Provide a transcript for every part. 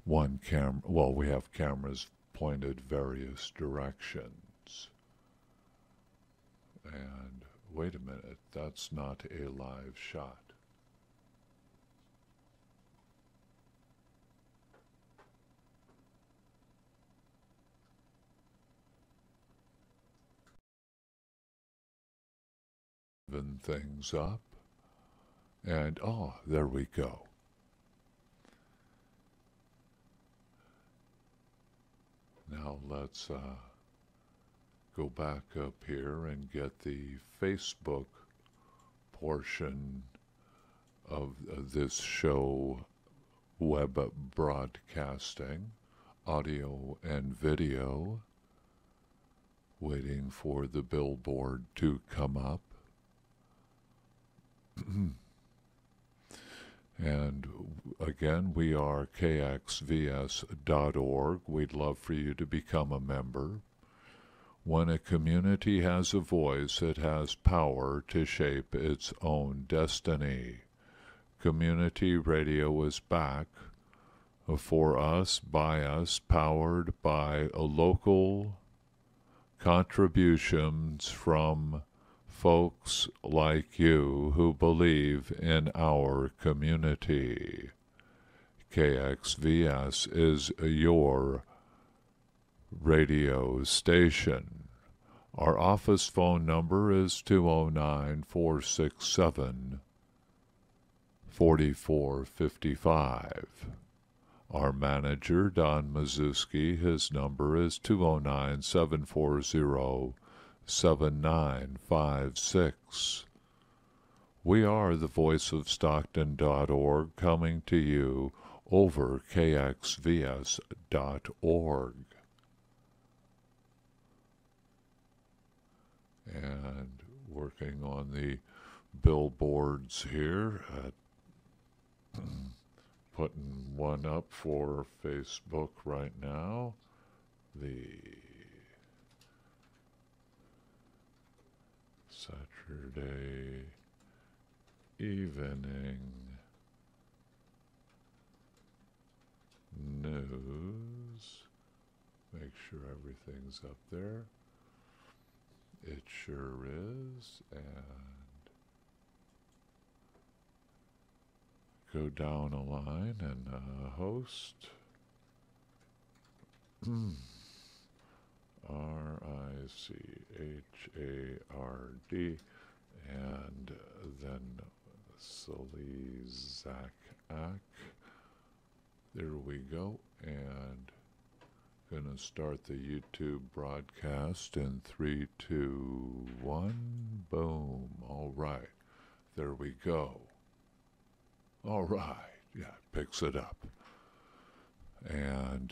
one camera. Well, we have cameras pointed various directions. And wait a minute, that's not a live shot. Even things up. And oh, there we go. Now let's go back up here and get the Facebook portion of this show, web broadcasting, audio and video, waiting for the billboard to come up. And again, we are KXVS.org. We'd love for you to become a member. When a community has a voice, it has power to shape its own destiny. Community radio is back for us, by us, powered by local contributions from folks like you who believe in our community. KXVS is your radio station. Our office phone number is 209-467-4455. Our manager, Don Mazuski, his number is 209-740-7956. We are the voice of Stockton.org, coming to you over KXVS.org. And working on the billboards here, putting one up for Facebook right now. The Saturday evening news. Make sure everything's up there. It sure is. And go down a line and host. RICHARD, and then Silizak. There we go. And gonna start the YouTube broadcast in 3, 2, 1. Boom. All right. There we go. All right. Yeah, it picks it up. And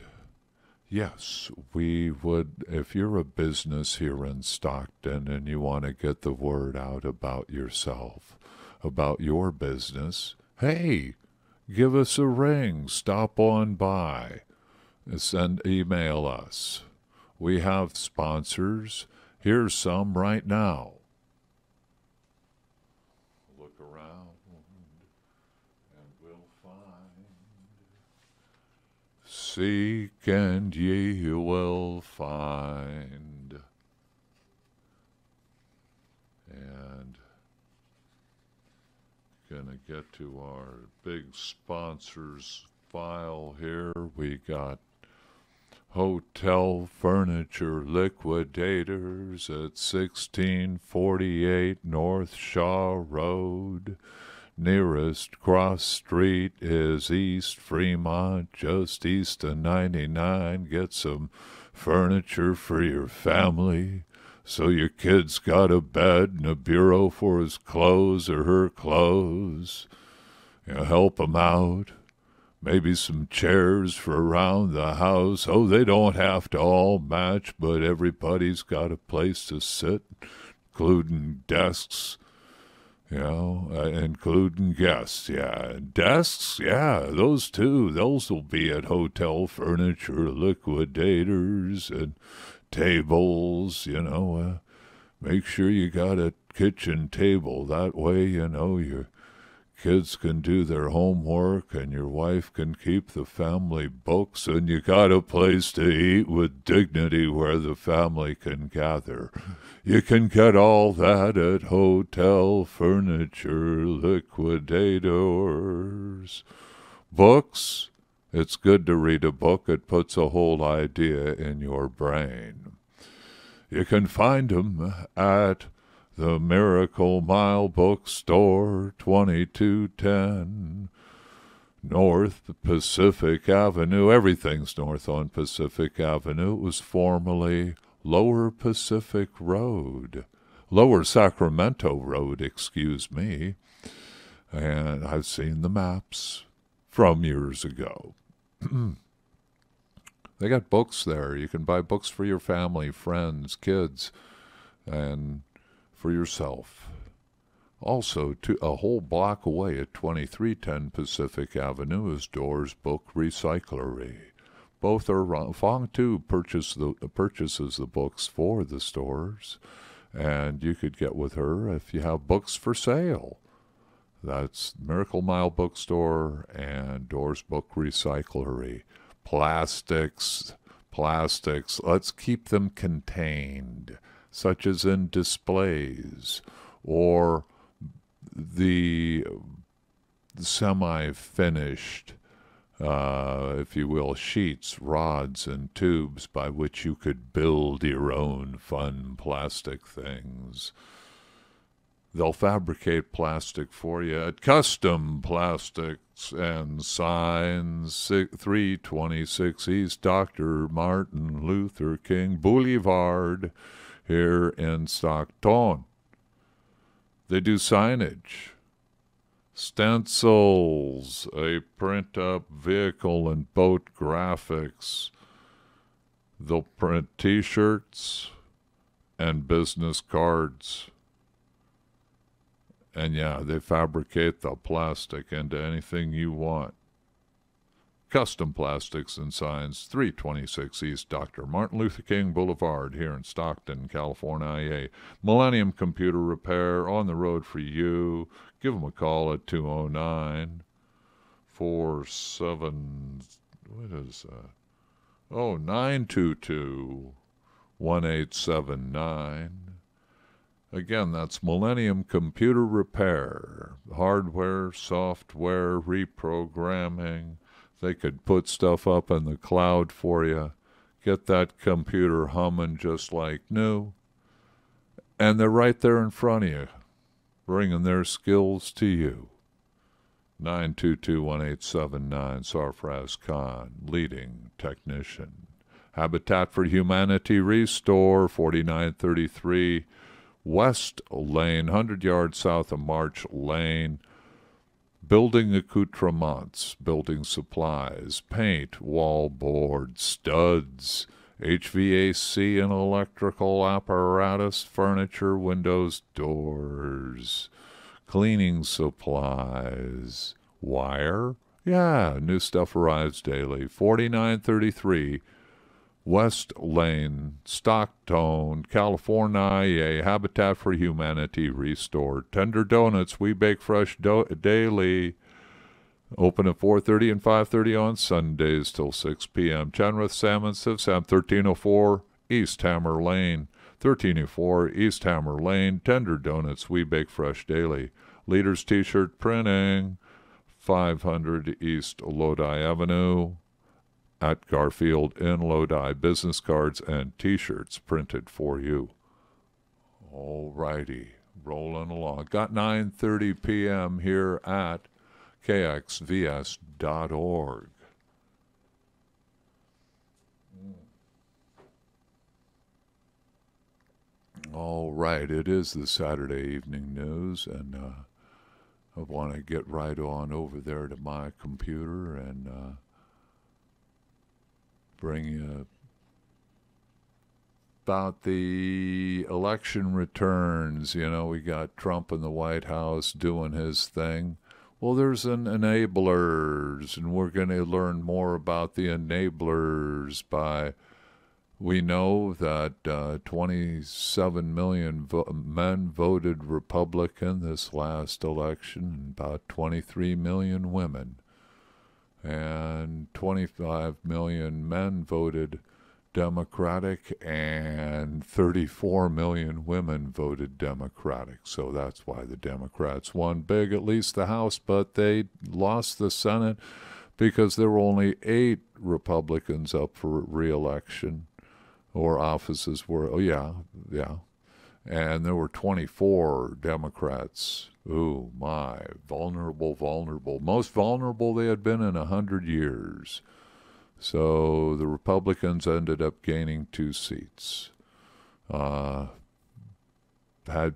yes, we would, if you're a business here in Stockton and you want to get the word out about yourself, about your business, hey, give us a ring, stop on by, email us. We have sponsors. Here's some right now. Look around and we'll find. Seek and ye will find. And gonna get to our big sponsors file here. We got Hotel Furniture Liquidators at 1648 North Shaw Road. Nearest cross street is East Fremont, just east of 99. Get some furniture for your family, so your kid's got a bed and a bureau for his clothes or her clothes. You know, help them out. Maybe some chairs for around the house. Oh, they don't have to all match, but everybody's got a place to sit, including desks, you know, including guests, yeah. And desks, yeah, those too. Those will be at Hotel Furniture Liquidators. And tables, you know, make sure you got a kitchen table. That way, you know, your kids can do their homework and your wife can keep the family books and you got a place to eat with dignity where the family can gather. You can get all that at Hotel Furniture Liquidators. Books? It's good to read a book. It puts a whole idea in your brain. You can find them at the Miracle Mile Bookstore, 2210 North Pacific Avenue. Everything's north on Pacific Avenue. It was formerly Lower Pacific Road. Lower Sacramento Road, excuse me. And I've seen the maps from years ago. They got books there. You can buy books for your family, friends, kids, and for yourself. Also, a whole block away at 2310 Pacific Avenue is Doors Book Recyclery. Both are Fong Tu purchases the books for the stores, and you could get with her if you have books for sale. That's Miracle Mile Bookstore and Doors Book Recyclery. Plastics. Let's keep them contained, such as in displays or the semi-finished, if you will, sheets, rods, and tubes by which you could build your own fun plastic things. They'll fabricate plastic for you at Custom Plastics and Signs, 326 East Dr. Martin Luther King Boulevard here in Stockton. They do signage, stencils, a print-up vehicle and boat graphics. They'll print T-shirts and business cards. And yeah, they fabricate the plastic into anything you want. Custom Plastics and Signs, 326 East Dr. Martin Luther King Boulevard here in Stockton, California. Millennium Computer Repair on the road for you. Give them a call at 922-1879. Again, that's Millennium Computer Repair. Hardware, software, reprogramming. They could put stuff up in the cloud for you. Get that computer humming just like new. And they're right there in front of you, bringing their skills to you. 922-1879, Sarfraz Khan, leading technician. Habitat for Humanity Restore, 4933 West Lane, 100 yards south of March Lane. Building accoutrements, building supplies, paint, wallboard, studs, HVAC and electrical apparatus, furniture, windows, doors, cleaning supplies, wire. Yeah, new stuff arrives daily. 4933 West Lane, Stockton, California. Habitat for Humanity Restored. Tender Donuts, we bake fresh daily. Open at 4:30 and 5:30 on Sundays till 6 p.m. Chenrith Salmon Civ Sam, 1304 East Hammer Lane. 1304 East Hammer Lane. Tender Donuts, we bake fresh daily. Leaders T-shirt printing, 500 East Lodi Avenue. At Garfield in Lodi, business cards and T-shirts printed for you. All righty, rolling along. Got 9:30 p.m. here at KXVS.org. All right, it is the Saturday Evening News, and I want to get right on over there to my computer and bring you about the election returns. You know, we got Trump in the White House doing his thing. Well, there's an enablers, and we're going to learn more about the enablers by We know that 27 million men voted Republican this last election, about 23 million women, and 25 million men voted Democratic, and 34 million women voted Democratic. So that's why the Democrats won big, at least the House, but they lost the Senate because there were only 8 Republicans up for re-election, or offices were, and there were 24 Democrats. Ooh, my, vulnerable, most vulnerable they had been in 100 years. So the Republicans ended up gaining 2 seats. Had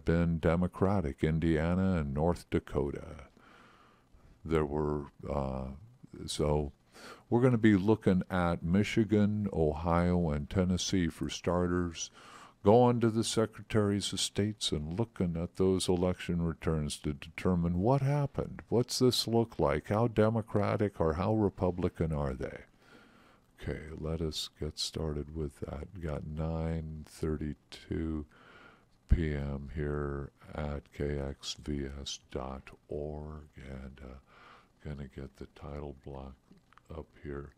been Democratic, Indiana and North Dakota. There were, so we're going to be looking at Michigan, Ohio, and Tennessee for starters, going to the secretaries of states and looking at those election returns to determine what happened. What's this look like? How Democratic or how Republican are they? Okay, let us get started with that. We got 9:32 p.m. here at KXVS.org, and going to get the title block up here,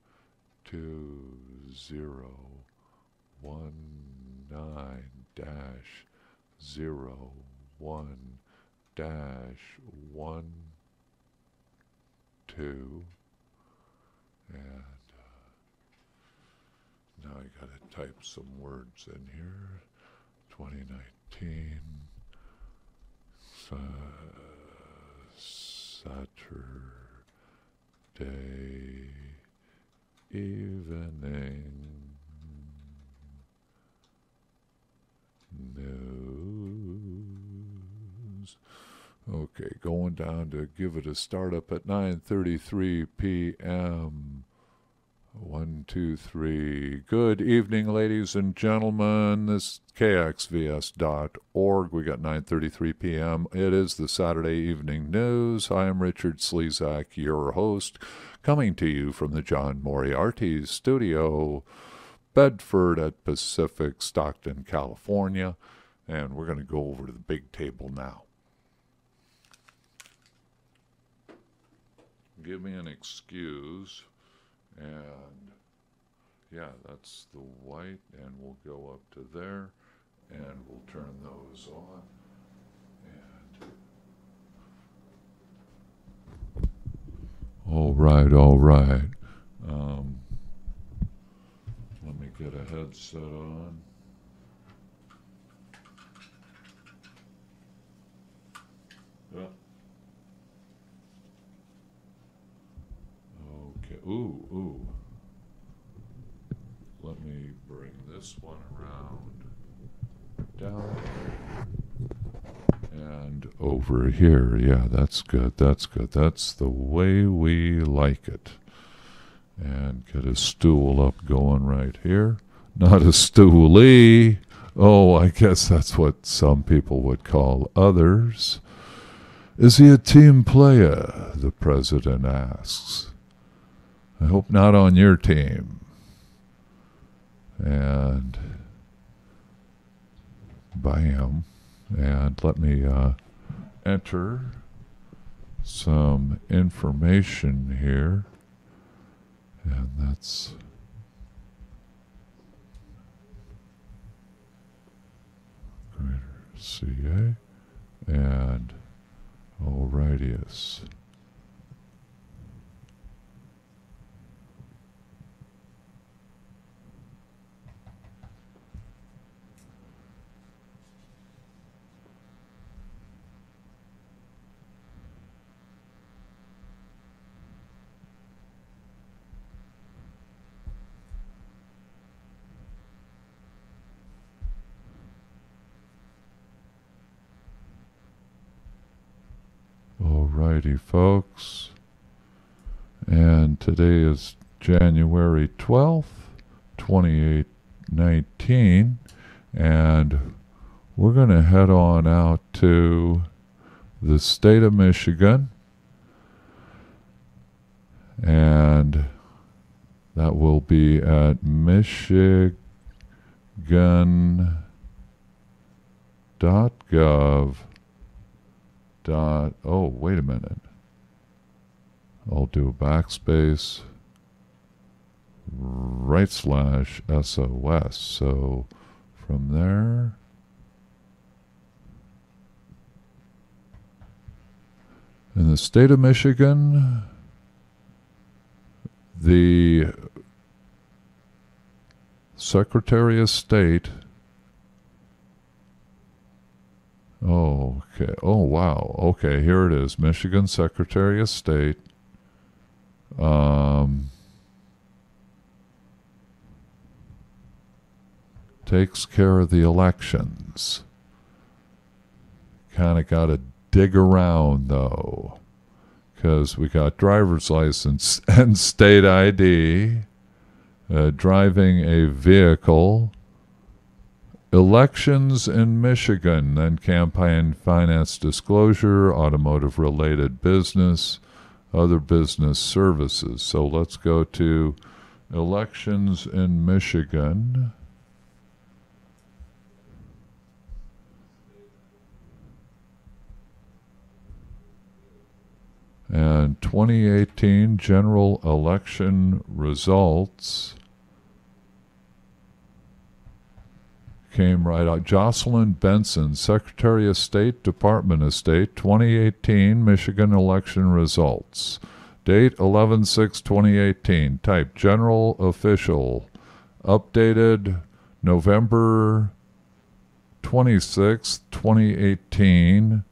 2019-01-12, and now I got to type some words in here. 2019 Saturday evening news. Okay, going down to give it a start up at 9:33 p.m. 1, 2, 3. Good evening, ladies and gentlemen. This is KXVS.org. We got 9:33 p.m. It is the Saturday Evening News. I am Richard Slezak, your host, coming to you from the John Moriarty Studio, Bedford at Pacific, Stockton, California. And we're going to go over to the big table now. Give me an excuse. And yeah, that's the white, and we'll go up to there, and we'll turn those on. And all right. Let me get a headset on. Yeah. Okay. Ooh. Let me bring this one around, down, and over here. Yeah, that's good. That's the way we like it. And get a stool up going right here. Not a stoolie. Oh, I guess that's what some people would call others. Is he a team player? The president asks. I hope not on your team. And bam. And let me enter some information here. And that's Greater CA. And alrightius. Alrighty, folks. And today is January 12th, 2019. And we're going to head on out to the state of Michigan. And that will be at Michigan Oh, wait a minute. I'll do a backspace /SOS. So from there, in the state of Michigan, the Secretary of State. Oh, okay. Oh, wow. Okay, here it is. Michigan Secretary of State. Takes care of the elections. Kind of got to dig around, though, because we got driver's license and state ID, driving a vehicle, elections in Michigan, then campaign finance disclosure, automotive-related business, other business services. So let's go to elections in Michigan. And 2018 general election results came right out. Jocelyn Benson, Secretary of State, Department of State, 2018 Michigan election results. Date 11/6/2018. Type general official. Updated November 26, 2018,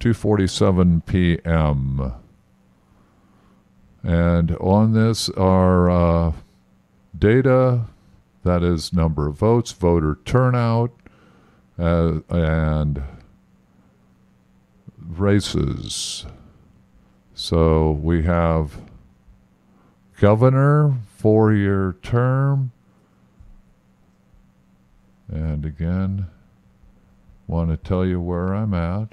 2:47 p.m. And on this are data, that is number of votes, voter turnout, and races. So we have governor, 4-year term, and again, want to tell you where I'm at.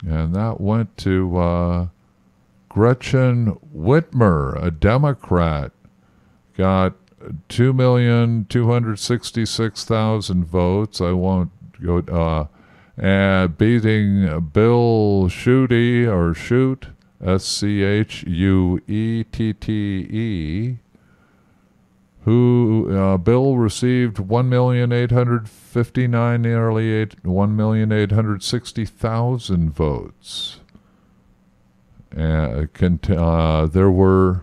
And that went to Gretchen Whitmer, a Democrat, got 2,266,000 votes. I won't go, beating Bill Schuette, or Schute, Schuette, who Bill received 1,859,000, nearly 1,860,000 votes. There were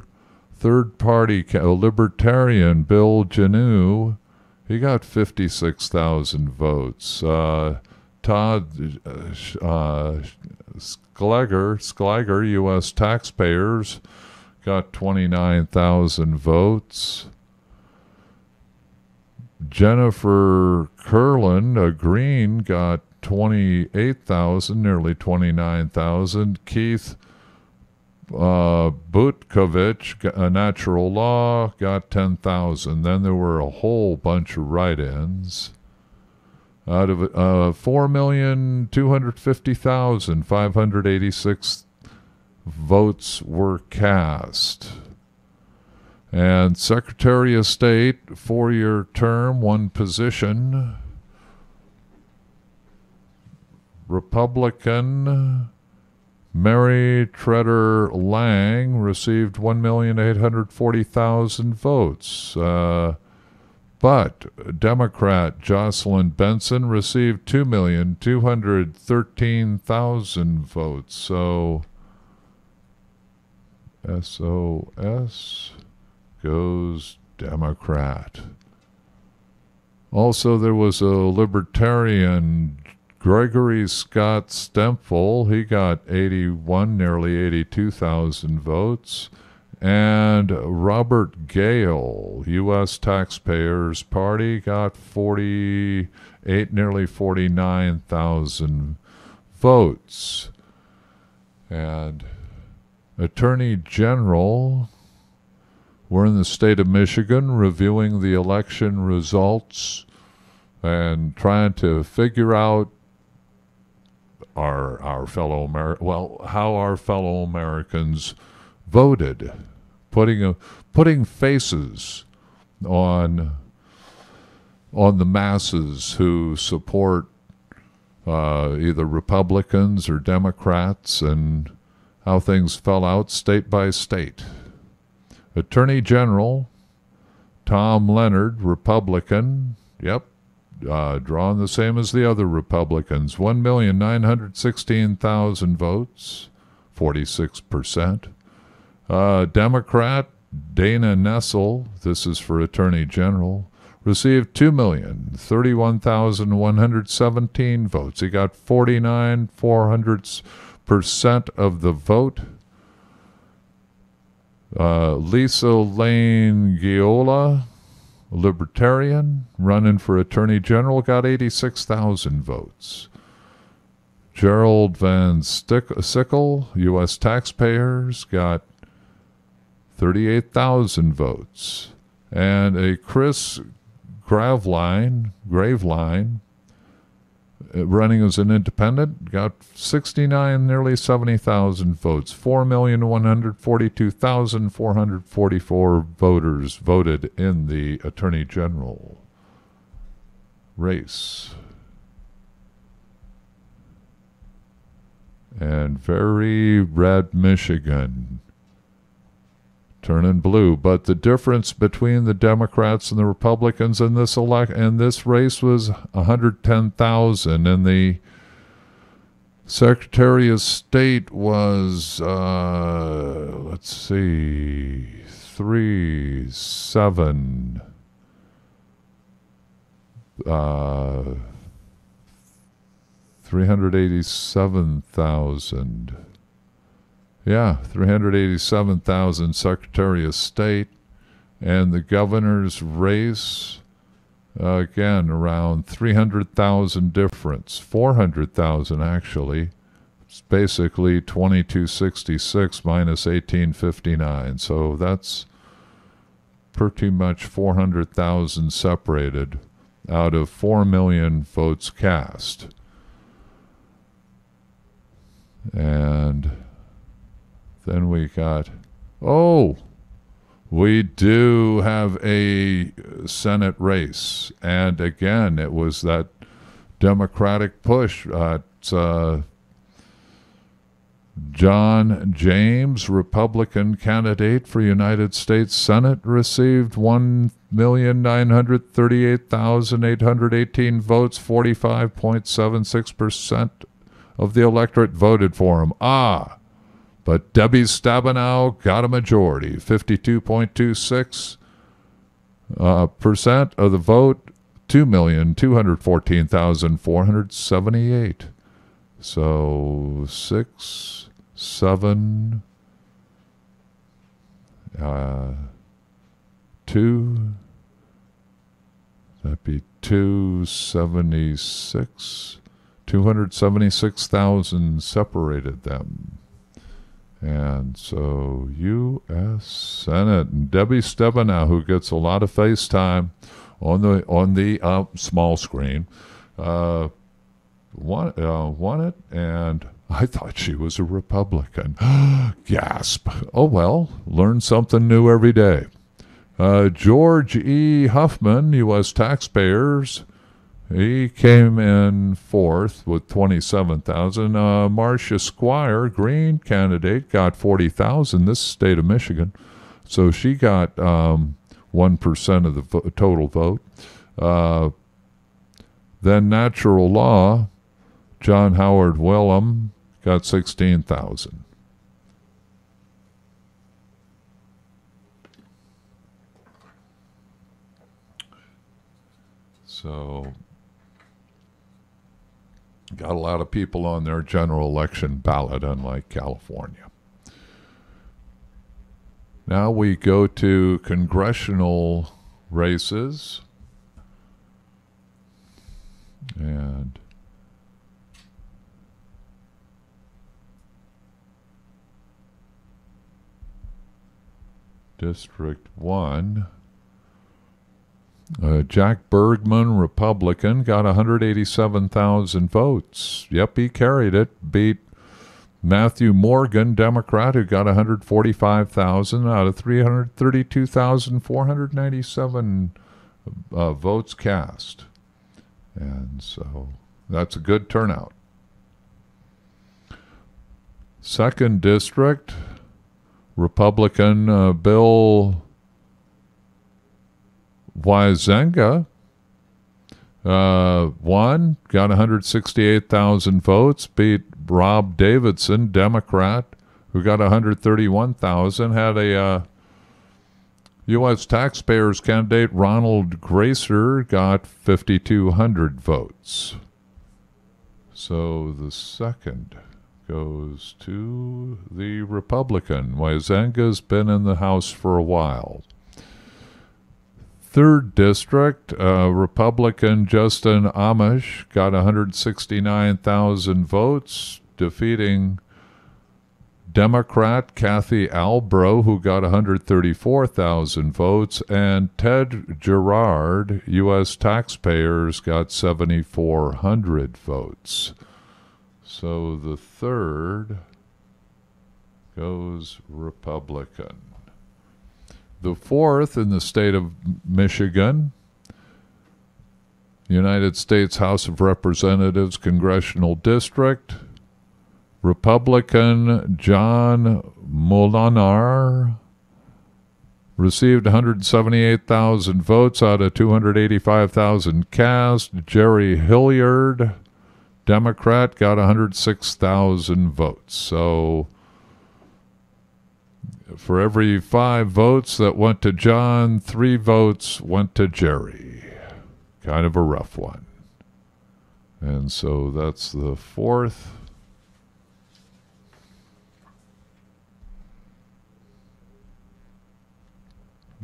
third-party, Libertarian Bill Janu, he got 56,000 votes. Todd Schlager, U.S. taxpayers, got 29,000 votes. Jennifer Curlin, a Green, got 28,000, nearly 29,000. Keith Butkovich, a Natural Law, got 10,000. Then there were a whole bunch of write-ins. Out of 4,250,586 votes were cast. And Secretary of State, 4-year term, 1 position. Republican Mary Treader Lang received 1,840,000 votes. But Democrat Jocelyn Benson received 2,213,000 votes. So SOS goes Democrat. Also, there was a Libertarian, Gregory Scott Stempel. He got 81, nearly 82,000 votes. And Robert Gale, U.S. Taxpayers Party, got 48, nearly 49,000 votes. And Attorney General, we're in the state of Michigan reviewing the election results and trying to figure out how our fellow Americans voted, putting faces on the masses who support either Republicans or Democrats, and how things fell out state by state. Attorney General Tom Leonard, Republican, drawn the same as the other Republicans, 1,916,000 votes, 46%. Democrat Dana Nessel, this is for Attorney General, received 2,031,117 votes. He got 49.04% of the vote. Lisa Lane Giola, Libertarian, running for Attorney General, got 86,000 votes. Gerald Van Sickle, U.S. taxpayers, got 38,000 votes. And a Chris Graveline, running as an independent, got 69, nearly 70,000 votes. 4,142,444 voters voted in the Attorney General race. And very red Michigan, turning blue. But the difference between the Democrats and the Republicans in this race was 110,000, and the Secretary of State was 387,000. Yeah, 387,000 Secretary of State. And the governor's race, again, around 300,000 difference. 400,000, actually. It's basically 2266 minus 1859. So that's pretty much 400,000 separated out of 4 million votes cast. And then we got, we do have a Senate race. And again, it was that Democratic push. It's John James, Republican candidate for United States Senate, received 1,938,818 votes. 45.76% of the electorate voted for him. But Debbie Stabenow got a majority, 52.26% of the vote, 2,214,478. So 6, 7, 2, that'd be 276. 276,000 separated them. And so U.S. Senate, and Debbie Stabenow, who gets a lot of FaceTime on the small screen, won it, and I thought she was a Republican. Gasp. Oh well, learn something new every day. George E. Huffman, U.S. taxpayers, he came in fourth with 27,000. Marcia Squire, Green candidate, got 40,000. This is state of Michigan. So she got 1% of the total vote. Then natural law, John Howard Willem got 16,000. So got a lot of people on their general election ballot, unlike California. Now we go to congressional races. And District 1. Jack Bergman, Republican, got 187,000 votes. Yep, he carried it. Beat Matthew Morgan, Democrat, who got 145,000 out of 332,497 votes cast. And so that's a good turnout. Second district, Republican Bill Wyzenga won, got 168,000 votes, beat Rob Davidson, Democrat, who got 131,000, had a U.S. taxpayers candidate, Ronald Gracer, got 5,200 votes. So the second goes to the Republican. Wyzenga's been in the House for a while. Third district, Republican Justin Amish got 169,000 votes, defeating Democrat Kathy Albro, who got 134,000 votes, and Ted Gerard, U.S. taxpayers, got 7,400 votes. So the third goes Republican. The fourth in the state of Michigan, United States House of Representatives Congressional District, Republican John Molinar received 178,000 votes out of 285,000 cast. Jerry Hilliard, Democrat, got 106,000 votes. So for every 5 votes that went to John, 3 votes went to Jerry. Kind of a rough one. And so that's the fourth.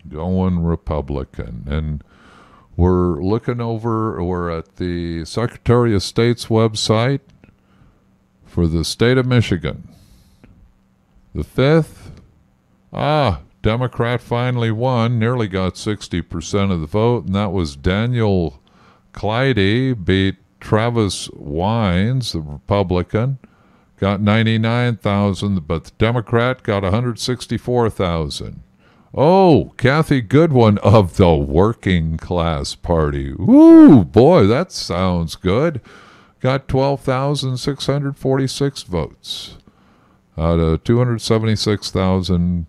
Going Republican. And we're at the Secretary of State's website for the state of Michigan. The fifth, Democrat finally won, nearly got 60% of the vote, and that was Daniel Clyde, beat Travis Wines, the Republican, got 99,000, but the Democrat got 164,000. Oh, Kathy Goodwin of the Working Class Party. Ooh, boy, that sounds good. Got 12,646 votes out of 276,000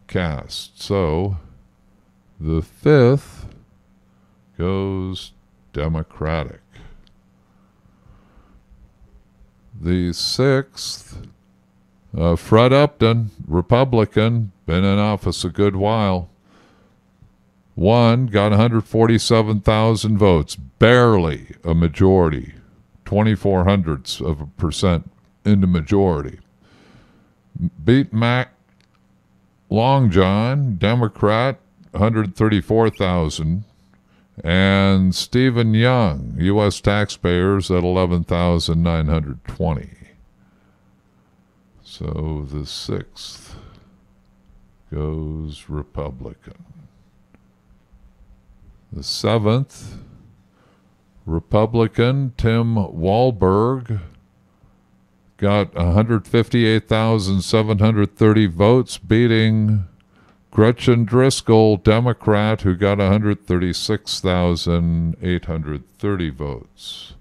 cast. So the fifth goes Democratic. The sixth, Fred Upton, Republican, been in office a good while, won, got 147,000 votes, barely a majority, 0.24% in the majority. Beat Mac Long John, Democrat, 134,000, and Stephen Young, U.S. taxpayers, at 11,920. So the sixth goes Republican. The seventh, Republican Tim Wahlberg, got 158,730 votes, beating Gretchen Driscoll, Democrat, who got 136,830 votes.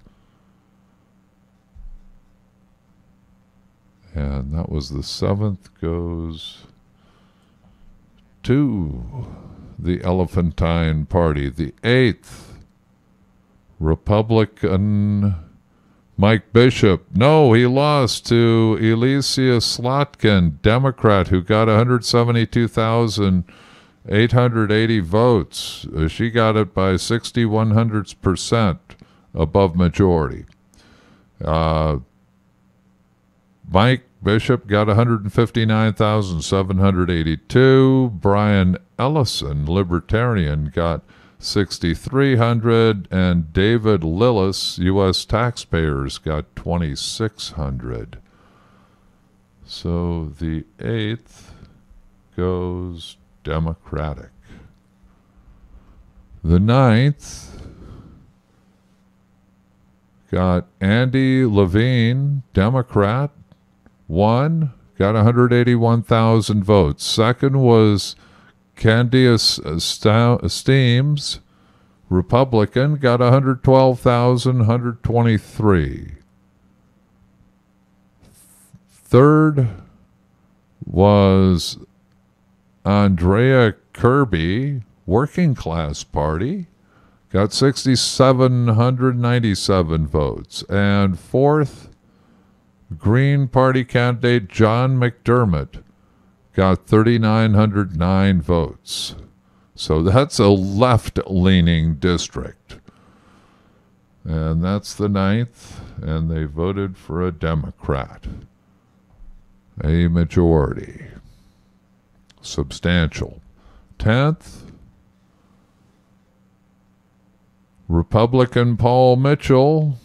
And that was the seventh, goes to the Elephantine Party. The eighth, Republican Mike Bishop. No, he lost to Elysia Slotkin, Democrat, who got 172,880 votes. She got it by 6,100% above majority. Mike Bishop got 159,782. Brian Ellison, Libertarian, got 6,300, and David Lillis, U.S. taxpayers, got 2,600. So the eighth goes Democratic. The ninth got Andy Levine, Democrat, won, got 181,000 votes. Second was Candice Steams, Republican, got 112,123. Third was Andrea Kirby, Working Class Party, got 6,797 votes. And fourth, Green Party candidate John McDermott got 3,909 votes. So that's a left-leaning district. And that's the ninth, and they voted for a Democrat. A majority. Substantial. 10th, Republican Paul Mitchell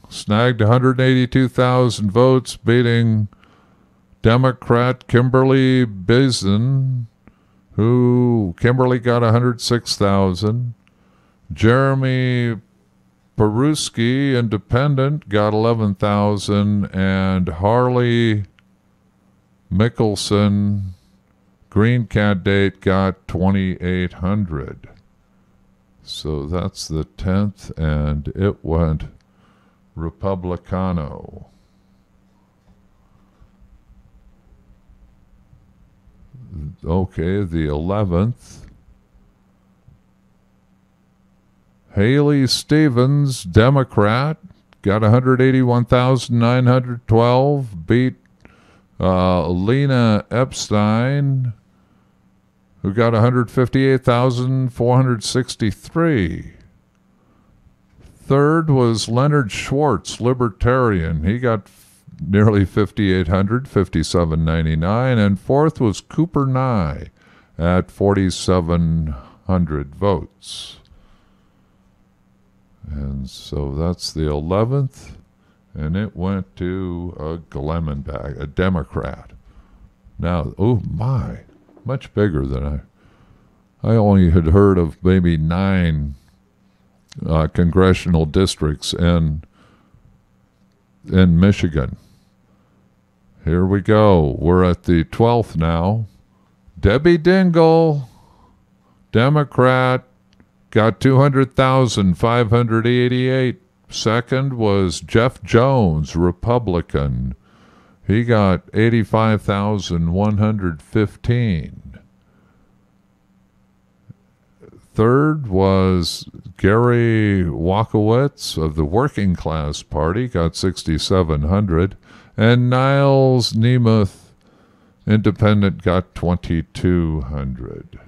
snagged 182,000 votes, beating Democrat Kimberly Bison, who Kimberly got 106,000. Jeremy Peruski, Independent, got 11,000, and Harley Mickelson, Green candidate, got 2,800. So that's the 10th, and it went Republicano. Okay, the 11th. Haley Stevens, Democrat, got 181,912, beat Lena Epstein, who got 158,463. Third was Leonard Schwartz, Libertarian. He got nearly 5,800, 5,799. And fourth was Cooper Nye at 4,700 votes. And so that's the 11th. And it went to a Glemenbach, a Democrat. Now, oh my, much bigger than I only had heard of maybe 9 congressional districts in Michigan. Here we go. We're at the 12th now. Debbie Dingell, Democrat, got 200,588. Second was Jeff Jones, Republican. He got 85,115. Third was Gary Walkowitz of the Working Class Party, got 6,700. And Niles Nemeth, Independent, got 2,200.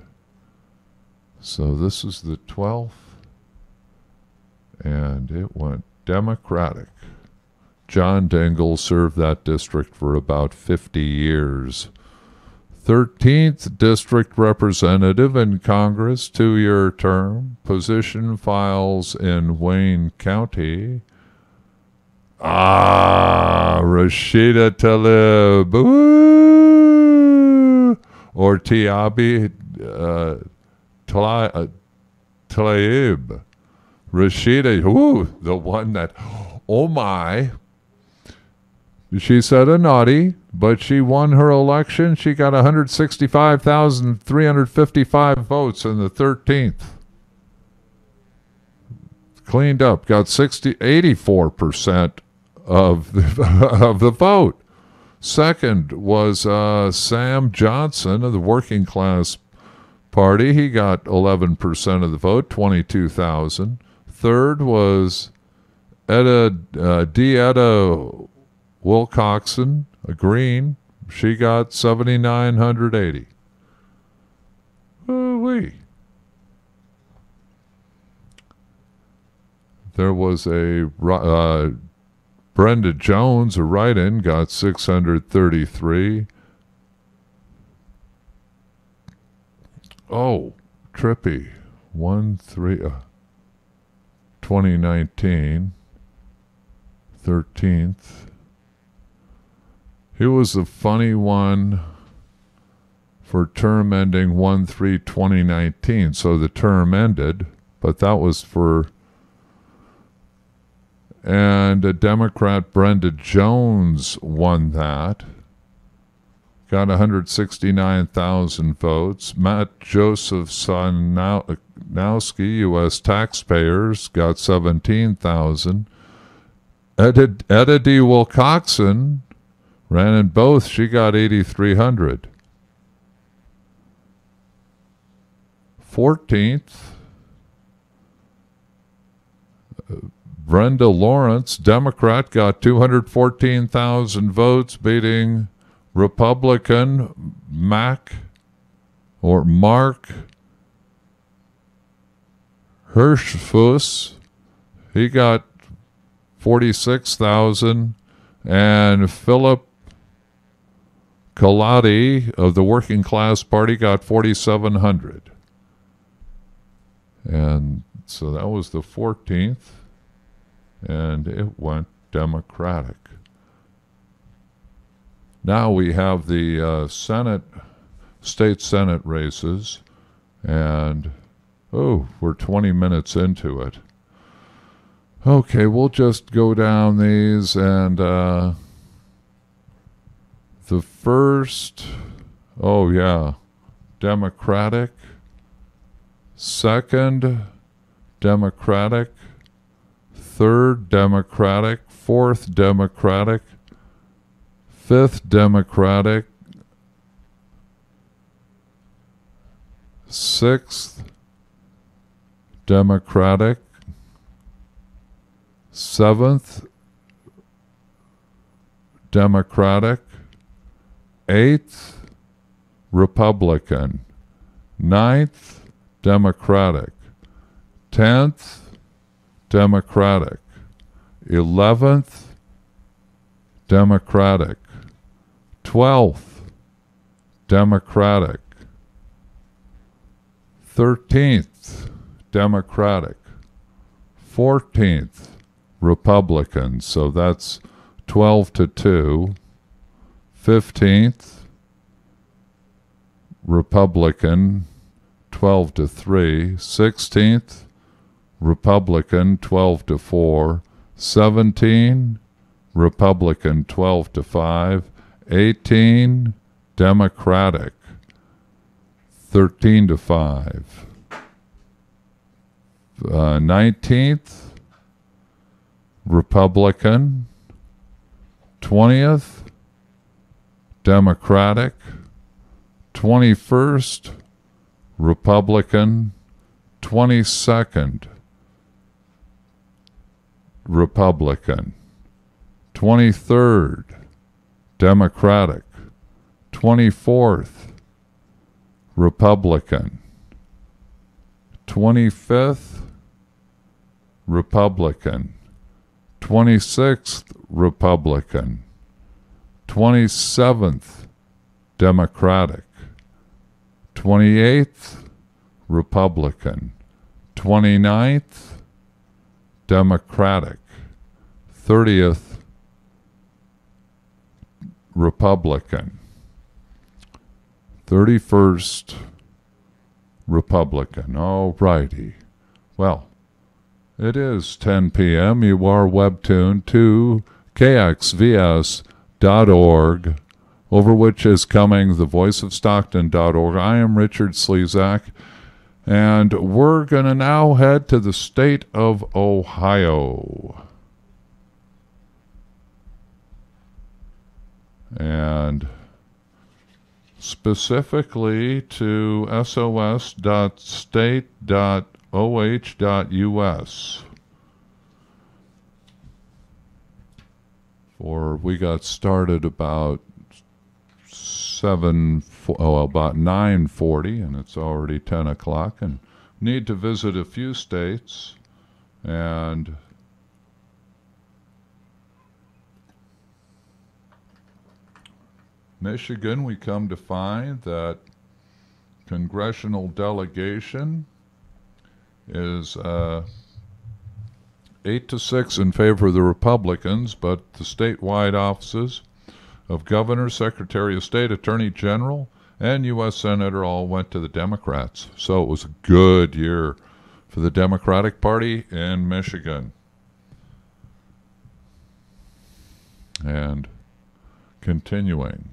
So this is the 12th, and it went Democratic. John Dingell served that district for about 50 years. 13th District Representative in Congress, 2-year term. Position files in Wayne County. Rashida Tlaib. Ooh! Or Tiabi Tlaib. Rashida, ooh, the one that, oh my. She said a naughty, but she won her election. She got 165,355 votes in the 13th. Cleaned up, got 84% of the vote. Second was Sam Johnson of the Working Class Party. He got 11% of the vote, 22,000. Third was Etta Wilcoxon, a Green. She got 7,980. Ooh-wee. There was a Brenda Jones, a write-in, got 633. Oh, trippy. 2019, 13th. He was a funny one for term ending 1/3/2019. So the term ended. but that was for... And a Democrat, Brenda Jones, won that. Got 169,000 votes. Matt Joseph Sonowski, U.S. taxpayers, got 17,000. Etta D. Wilcoxon ran in both. She got 8,300. 14th, Brenda Lawrence, Democrat, got 214,000 votes, beating Republican Mark Hirschfuss. He got 46,000, and Philip Kaladi of the Working Class Party got 4,700. And so that was the 14th, and it went Democratic. Now we have the state Senate races, and we're 20 minutes into it. Okay, we'll just go down these, and the first, Democratic, second, Democratic, third, Democratic, fourth, Democratic, fifth, Democratic, sixth, Democratic, seventh, Democratic, eighth, Republican, ninth, Democratic, 10th, Democratic, 11th, Democratic, 12th, Democratic, 13th, Democratic, 14th, Republican, so that's 12 to 2, 15th, Republican, 12 to 3, 16th, Republican, 12 to 4, 17, Republican, 12 to 5, 18, Democratic, 13 to 5, 19th, Republican, 20th, Democratic, 21st, Republican, 22nd, Republican, 23rd, Democratic, 24th, Republican, 25th, Republican, 26th, Republican, 27th, Democratic, 28th, Republican, 29th, Democratic, 30th, Republican, 31st, Republican. All righty. Well, it is 10 p.m. You are webtuned to KXVS.org, over which is coming the voiceofstockton.org. I am Richard Slezak, and we're going to now head to the state of Ohio. And specifically to sos.state.oh.us. For we got started about 9:40, and it's already 10 o'clock, and need to visit a few states. And Michigan, we come to find that congressional delegation is 8-6 in favor of the Republicans, but the statewide offices of Governor, Secretary of State, Attorney General, and U.S. Senator all went to the Democrats. So it was a good year for the Democratic Party in Michigan. And continuing,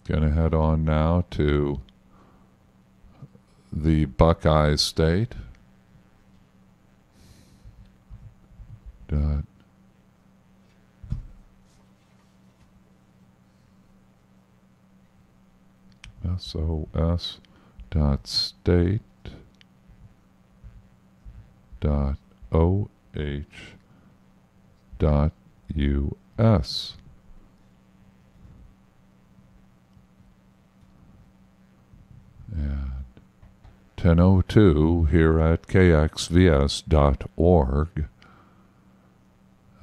gonna head on now to the Buckeye State. SOS.state.oh.us. And 10:02 here at KXVS.org.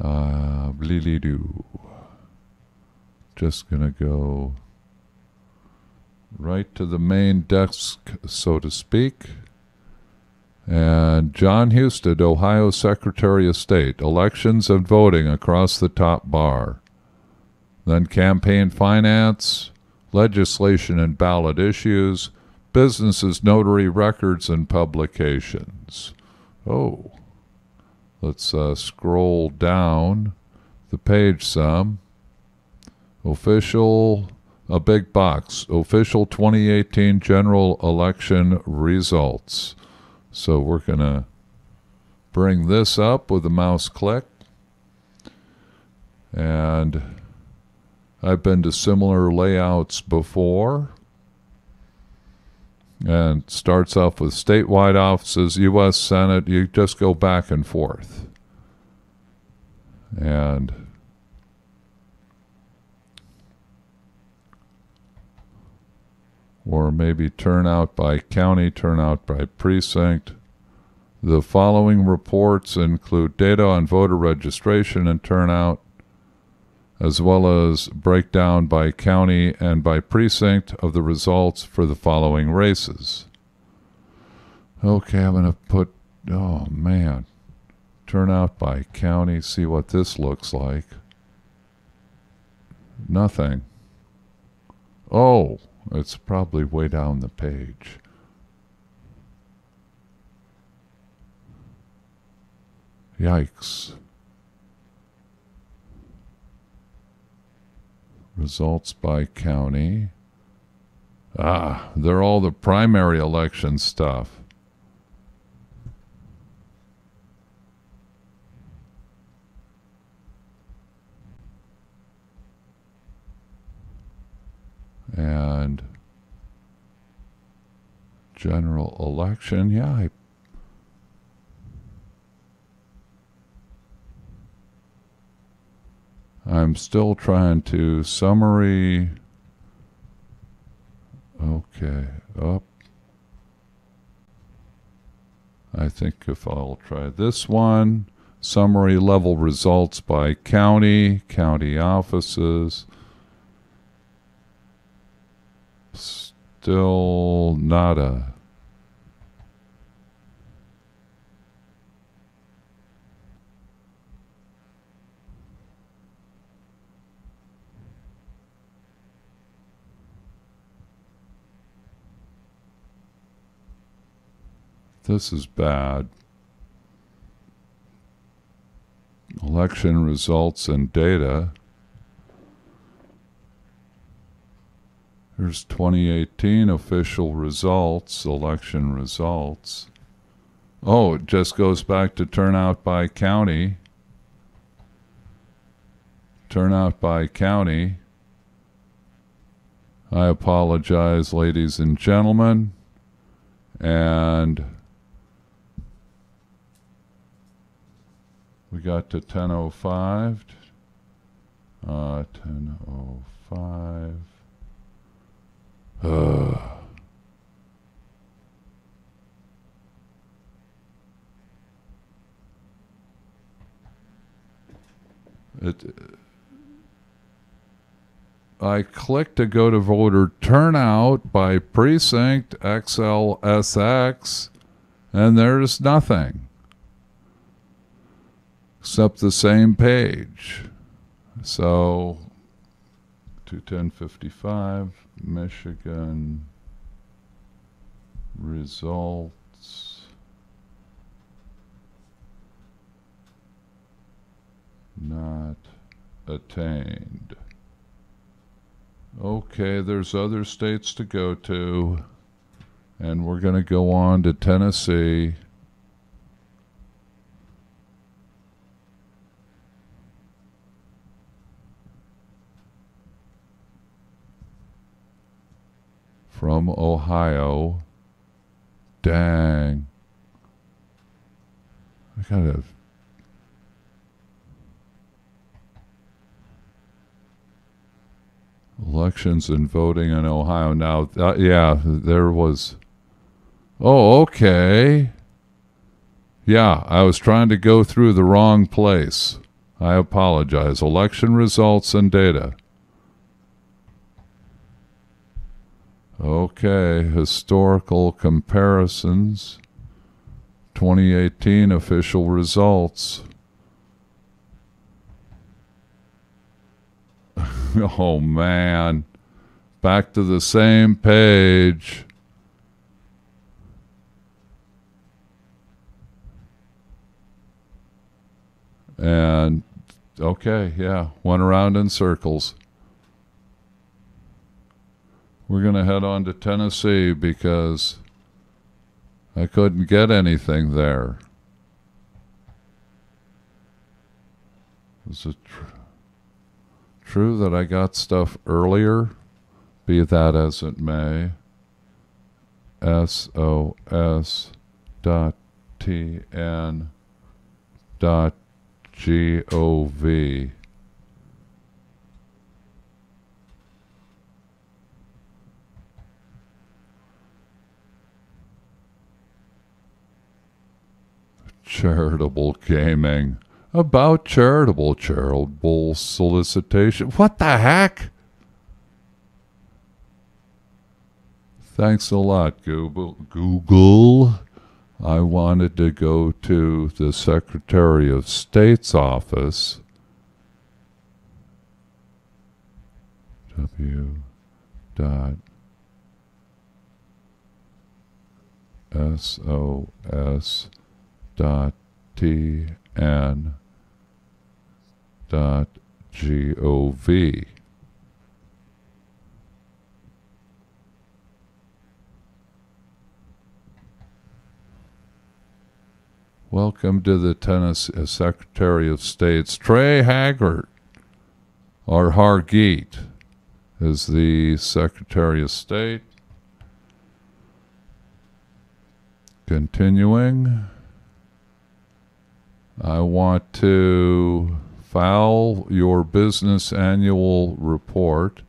Bleely-doo. Just gonna go right to the main desk, so to speak. And John Husted, Ohio Secretary of State, elections and voting across the top bar. Then campaign finance, legislation and ballot issues, businesses, notary records, and publications. Oh, let's scroll down the page some. Official, a big box, official 2018 general election results. So we're going to bring this up with a mouse click. And I've been to similar layouts before. And starts off with statewide offices, U.S. Senate. You just go back and forth. And or maybe turnout by county, turnout by precinct. The following reports include data on voter registration and turnout, as well as breakdown by county and by precinct of the results for the following races. Okay, I'm going to put, oh man, turnout by county, see what this looks like. Nothing. Oh, it's probably way down the page. Yikes. Results by county. Ah, they're all the primary election stuff. And general election, yeah, I'm still trying to summary. Okay, up. I think if I'll try this one, summary level results by county, county offices. Still nada. This is bad. Election results and data. Here's 2018 official results, election results. Oh, it just goes back to turnout by county. Turnout by county. I apologize, ladies and gentlemen. And we got to 10:05. 10:05. I click to go to voter turnout by precinct XLSX, and there's nothing except the same page. So to 10:55, Michigan. results not attained. Okay, there's other states to go to, and we're going to go on to Tennessee. From Ohio. Dang. I gotta. Elections and voting in Ohio. Now, yeah, there was. Oh, okay. Yeah, I was trying to go through the wrong place. I apologize. Election results and data. Okay, historical comparisons. 2018 official results. Oh man, back to the same page. And okay, yeah, went around in circles. We're going to head on to Tennessee because I couldn't get anything there. Is it true that I got stuff earlier? Be that as it may. sos.tn.gov. Charitable gaming. About charitable solicitation. What the heck? Thanks a lot, Google. I wanted to go to the Secretary of State's office. www.sos.tn.gov. Welcome to the Tennessee Secretary of State's Trey Haggart, or Hargeet, is the Secretary of State. Continuing. I want to file your business annual report,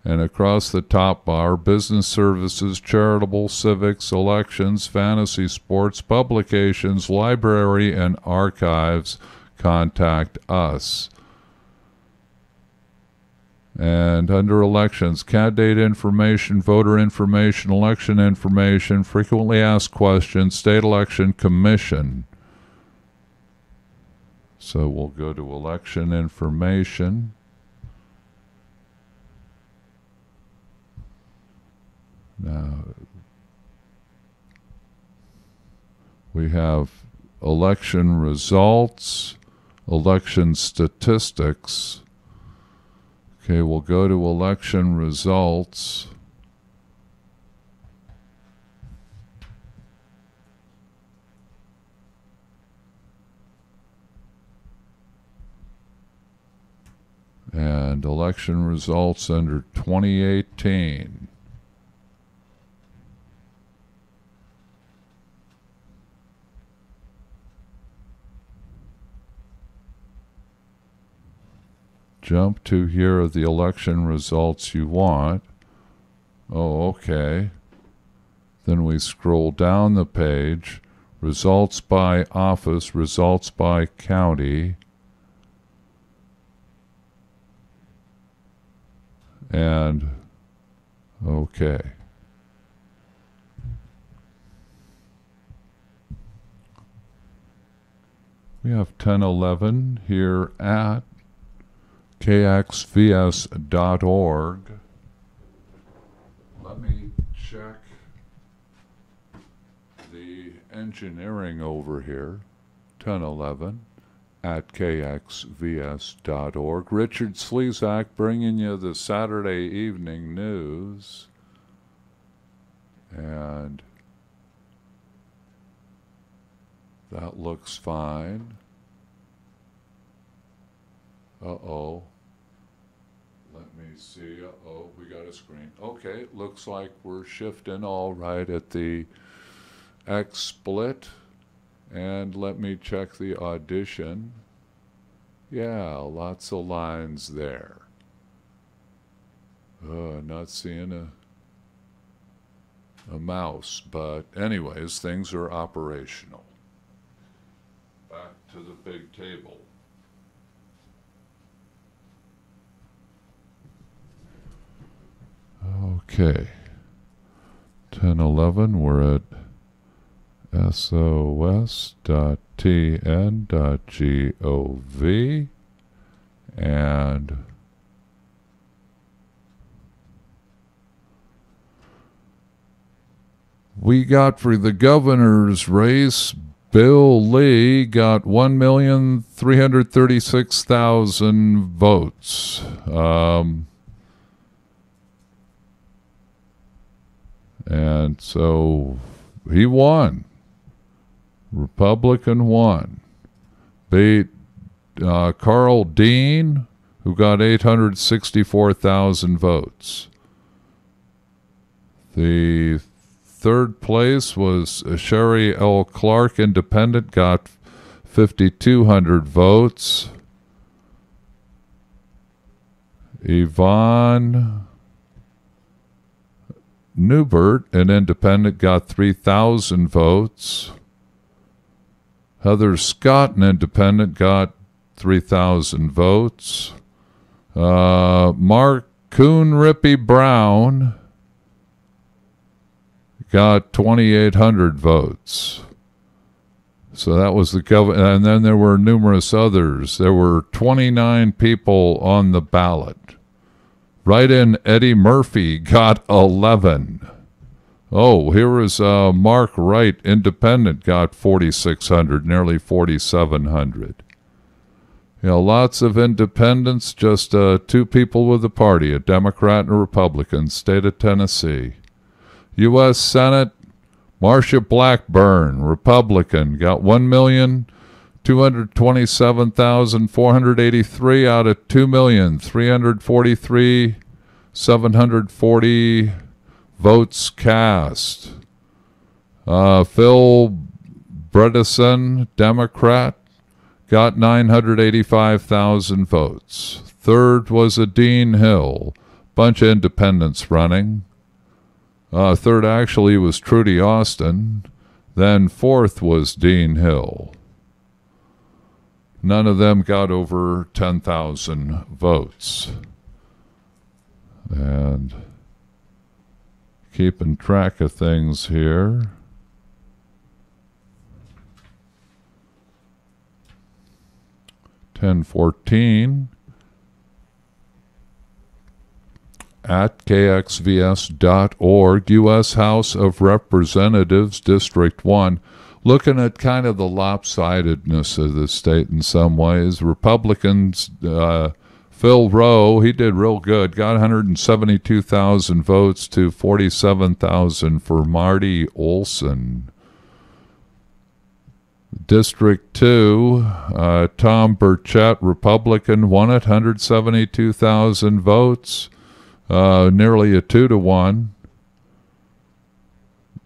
and across the top bar, business services, charitable, civics, elections, fantasy sports, publications, library, and archives. Contact us. And under elections, candidate information, voter information, election information, frequently asked questions, state election commission. So we'll go to election information. Now, we have election results, election statistics. Okay, we'll go to election results. And election results under 2018. Jump to here are the election results you want. Oh, okay. Then we scroll down the page. Results by office, results by county. And, okay. We have 1011 here at KXVS.org. Let me check engineering over here, 1011 at KXVS.org. Richard Slezak bringing you the Saturday evening news. And that looks fine. Uh-oh. Let me see. Uh-oh, we got a screen. Okay, looks like we're shifting all right at the XSplit. And let me check the audition. Yeah, lots of lines there. Not seeing a mouse, but anyways, things are operational. Back to the big table. Okay. 1011, we're at sos.tn.gov, and we got for the governor's race, Bill Lee got 1,336,000 votes. And so he won. Republican won. Beat Carl Dean, who got 864,000 votes. The third place was Sherry L. Clark, independent, got 5,200 votes. Yvonne Newbert, an independent, got 3,000 votes. Heather Scott, an independent, got 3,000 votes. Mark Coon-Rippy Brown got 2,800 votes. So that was the governor. And then there were numerous others. There were 29 people on the ballot. Write-in Eddie Murphy got 11. Oh, here is Mark Wright, independent, got 4,600, nearly 4,700. You know, lots of independents, just two people with the party, a Democrat and a Republican, state of Tennessee. U.S. Senate, Marsha Blackburn, Republican, got 1,227,483 out of 2,343,740 votes cast. Phil Bredesen, Democrat, got 985,000 votes. Third was a Dean Hill, bunch of independents running. Third actually was Trudy Austin. Then fourth was Dean Hill. None of them got over 10,000 votes. And keeping track of things here. (1014) at KXVS.org, U.S. House of Representatives, District 1. Looking at kind of the lopsidedness of the state in some ways. Republicans, Phil Rowe, he did real good, got 172,000 votes to 47,000 for Marty Olson. District 2, Tom Burchett, Republican, won it, 172,000 votes, nearly a 2-to-1.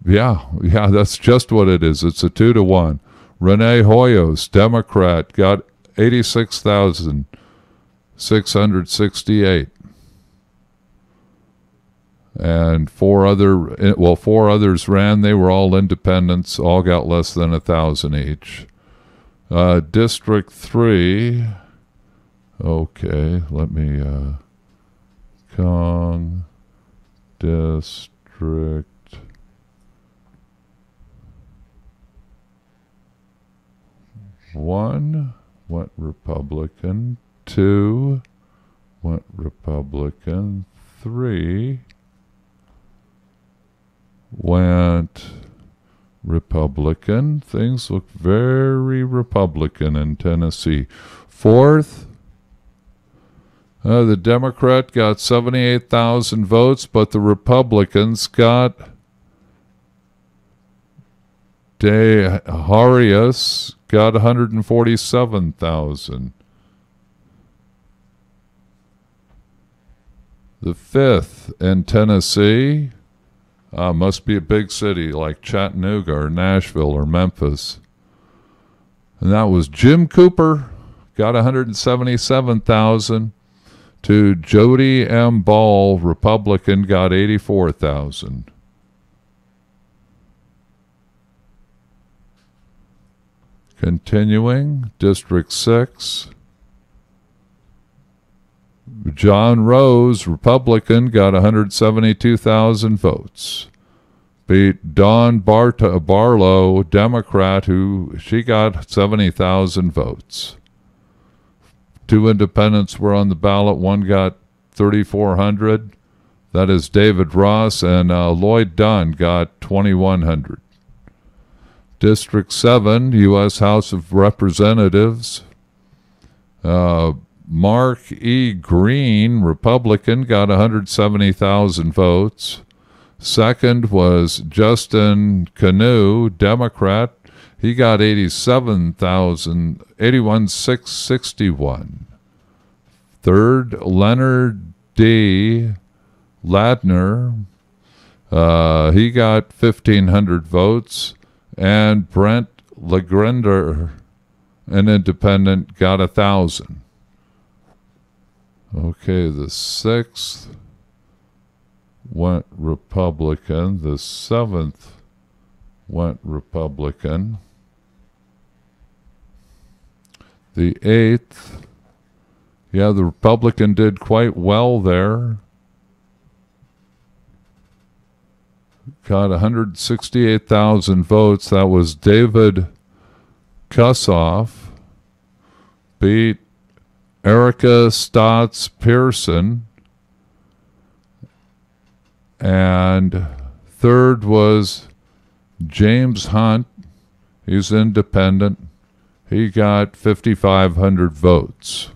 Yeah, that's just what it is. It's a 2-to-1. Renee Hoyos, Democrat, got 86,668. And four others ran. They were all independents, all got less than 1,000 each. District 3, okay, let me, District 1 went Republican, 2 went Republican, 3 went Republican. Things look very Republican in Tennessee. Fourth, the Democrat got 78,000 votes, but the Republicans got Harius got 147,000. The fifth in Tennessee, must be a big city like Chattanooga or Nashville or Memphis. And that was Jim Cooper, got 177,000. To Jody M. Ball, Republican, got 84,000. Continuing, District 6. John Rose, Republican, got 172,000 votes. Beat Dawn Barlow, Democrat, she got 70,000 votes. Two independents were on the ballot. One got 3,400. That is David Ross, and Lloyd Dunn got 2,100. District 7, U.S. House of Representatives. Mark E. Green, Republican, got 170,000 votes. Second was Justin Canoe, Democrat. He got 81,661. Third, Leonard D. Ladner. He got 1,500 votes. And Brent Legrinder, an independent, got 1,000. Okay, the sixth went Republican. The seventh went Republican. The eighth, yeah, the Republican did quite well there. Got 168,000 votes. That was David Kussoff. Beat Erica Stotts Pearson. And third was James Hunt. He's independent. He got 5,500 votes.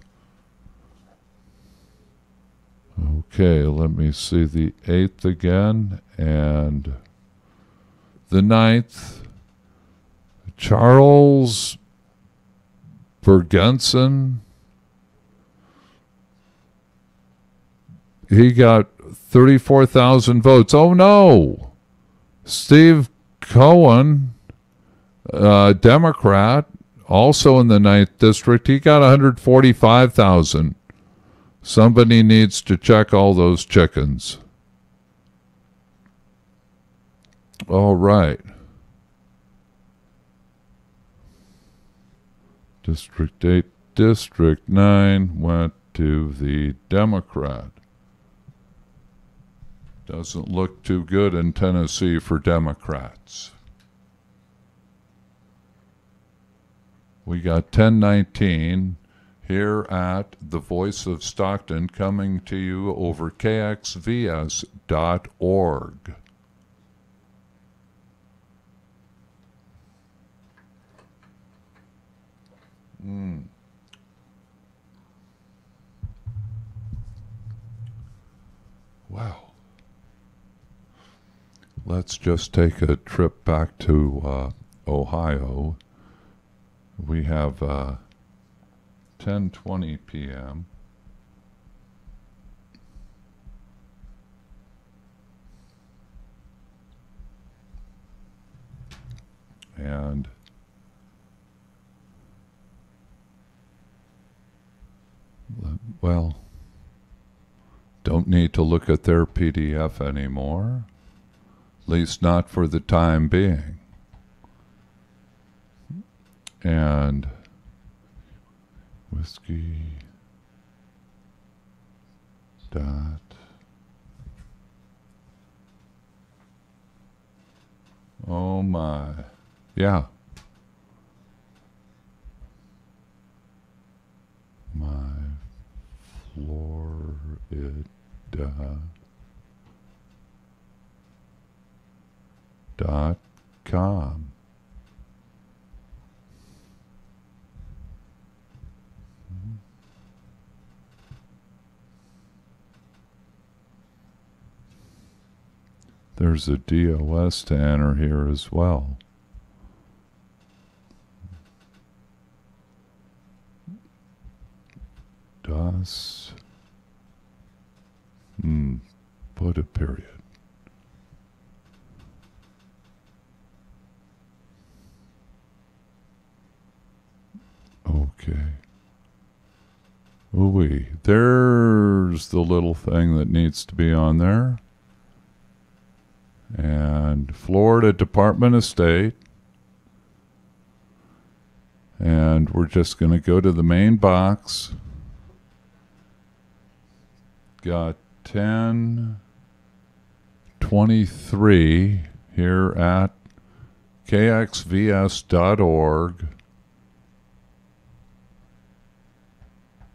Okay, let me see the 8th again. And the 9th, Charles Bergensen. He got 34,000 votes. Oh no! Steve Cohen, Democrat, also in the 9th district, he got 145,000. Somebody needs to check all those chickens. All right. District 8, District 9 went to the Democrat. Doesn't look too good in Tennessee for Democrats. We got 1019 here at the Voice of Stockton, coming to you over KXVS.org. Wow. Let's just take a trip back to Ohio. We have 10:20 p.m. And well, don't need to look at their PDF anymore, at least not for the time being. And whiskey dot oh my, yeah, my Florida There's a DOS to enter here as well. DOS. Put a period. Okay. Ooh-wee. There's the little thing that needs to be on there. And Florida Department of State. And we're just going to go to the main box. Got 1023 here at KXVS.org,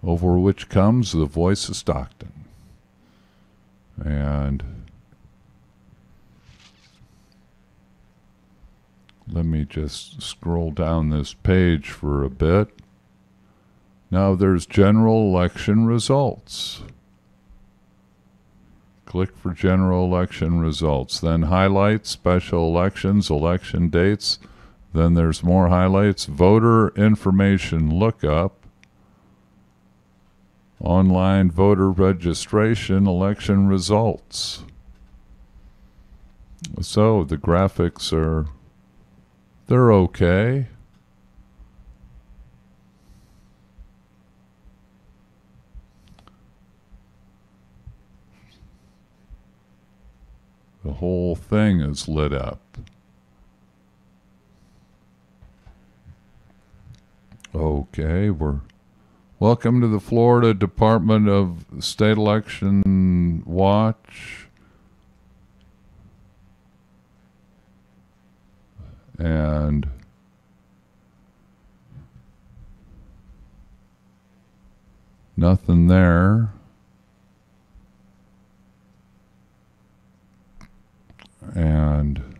over which comes the voice of Stockton. And let me just scroll down this page for a bit. Now there's general election results. Click for general election results. Then highlights, special elections, election dates. Then there's more highlights. Voter information lookup. Online voter registration, election results. So the graphics they're okay. The whole thing is lit up. Okay, welcome to the Florida Department of State Election Watch. And nothing there. And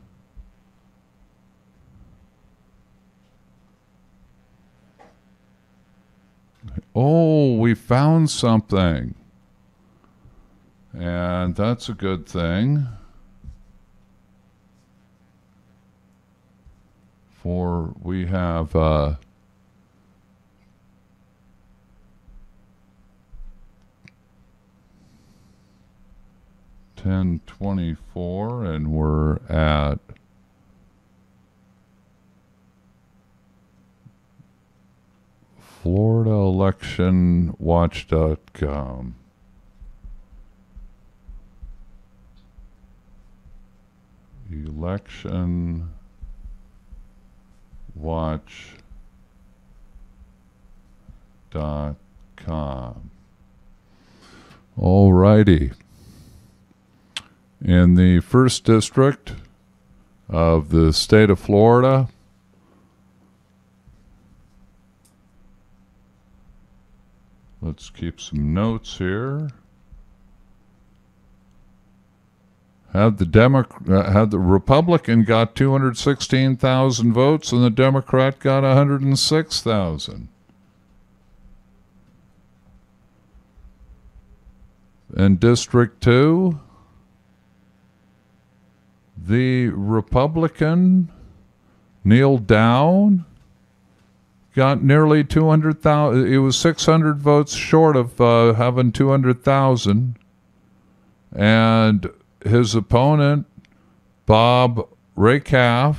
oh, we found something. And that's a good thing. For we have 1024, and we're at FloridaElectionWatch.com. ElectionWatch.com. All righty. In the 1st District of the state of Florida, let's keep some notes here. Had the Republican got 216,000 votes and the Democrat got 106,000. In District 2, the Republican Neil Down got nearly 200,000. It was 600 votes short of having 200,000. And his opponent, Bob Raycalf,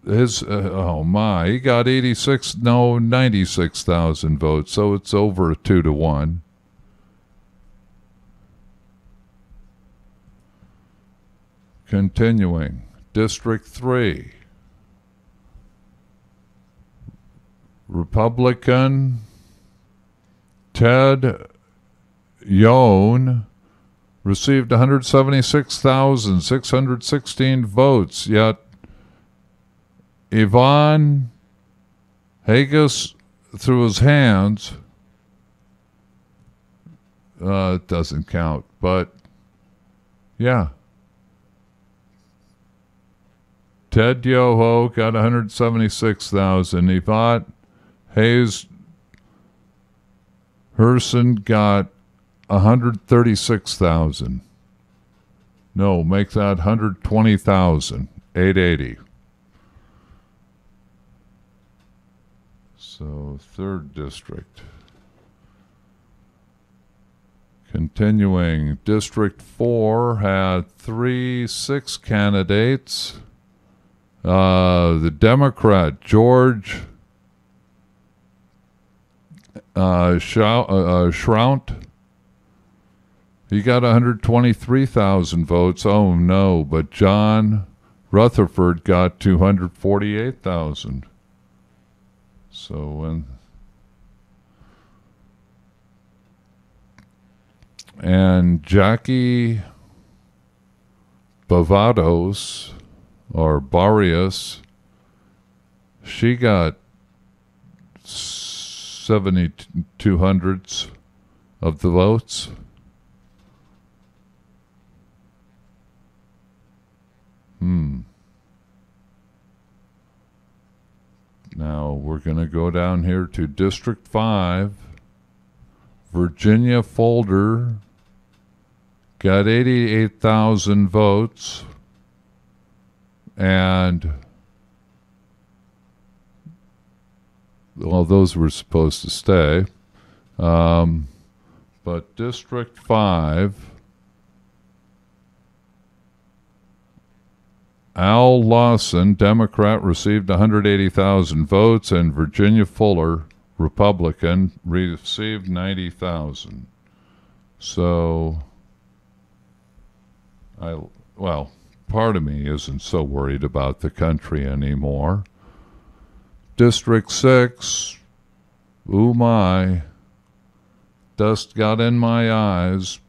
he got 96,000 votes. So it's over 2-1. Continuing, District 3. Republican Ted Young received 176,616 votes, yet Yvonne Haggis threw his hands. It doesn't count, but yeah. Ted Yoho got 176,000. Yvette Hayes Herson got 136,000. No, make that 120,000. 880. So, 3rd district. Continuing, District 4 had 6 candidates. The Democrat, George Schrount, he got 123,000 votes. Oh, no, but John Rutherford got 248,000. So when... And Jackie Bavados, or Barrios, she got 7,200 of the votes. Now we're going to go down here to District 5. Virginia Folder got 88,000 votes, and well, those were supposed to stay. But District 5, Al Lawson, Democrat, received 180,000 votes, and Virginia Fuller, Republican, received 90,000. So, part of me isn't so worried about the country anymore. District 6, ooh my, dust got in my eyes.